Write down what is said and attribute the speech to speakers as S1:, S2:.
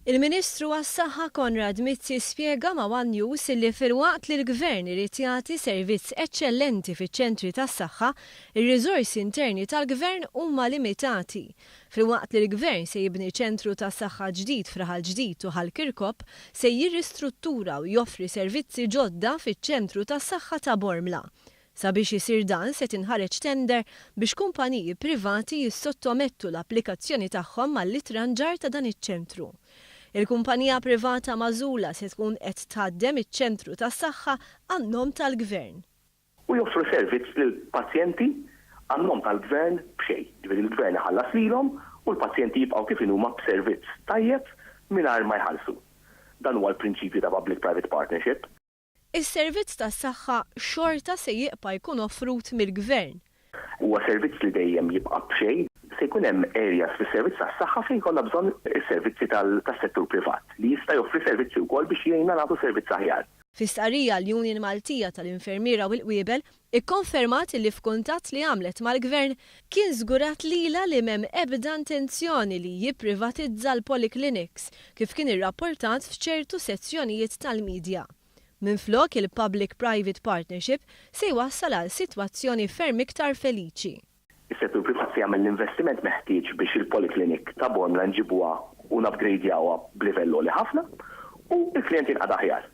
S1: Il-Ministru għas-Saħħa Konrad Mizzi spjega ma' One News li filwaqt li l-Gvern irid jagħti servizz eċċellenti fiċ-ċentri tas-saħħa, ir-riżorsi interni tal-Gvern huma limitati. Filwaqt li l-Gvern se jibni ċentru tas-saħħa ġdid f'Raħal Ġdid u Ħall-Kirkop se jirristruttura u joffri servizzi ġodda fiċ-ċentru tas-saħħa ta' Bormla. Sabiex isir dan se tinħareġ tender biex kumpaniji privati jissottomettu l-applikazzjoni tagħhom mal-litranġar ta' dan iċ-ċentru. Il-kumpanija privata magħżula se tkun qed tħaddem iċ-ċentru tas-saħħa għan-nom tal-Gvern.
S2: U joffru servizz lill-pazjenti għan-nom tal-Gvern b'xejn. Ġifieri il-Gvern iħallas lilhom u l-pazjenti jibqgħu kif huma b'servizz tajjeb mingħajr ma jħallsu. Dan huwa l-prinċipju ta' Public-Private Partnership.
S1: Is-servizz tas-saħħa xorta se jibqa' jkun offrut mill-Gvern.
S2: Huwa servizz li dejjem jibqa' b'xejn. Se jkun hemm areas fis-servizz tas-saħħa fejn kollha bżonn is-servizzi tas-settur privat li jista' joffri servizzi wkoll biex jgħinna nagħtu servizz aħjar.
S1: Fi-stqarrija l-Union Maltija tal-Infermiera u l-Qwiebel ikkonfermat li f'kuntatt li għamlet mal-Gvern kien żgurat lilha li m'hemm ebda intenzjoni li jipprivatizza l-polyclinics kif kien irrapportat f'ċertu sezzjonijiet tal-medja. Minflok il-Public-Private Partnership se jwassal għal sitwazzjoni ferm iktar feliċi.
S2: Is-settur privat se jagħmel l-investiment meħtieġ biex il-polyclinic ta' Bormla nġibuha u nupgradeawha b'livell għoli ħafna u l-klijent jinqad aħjar.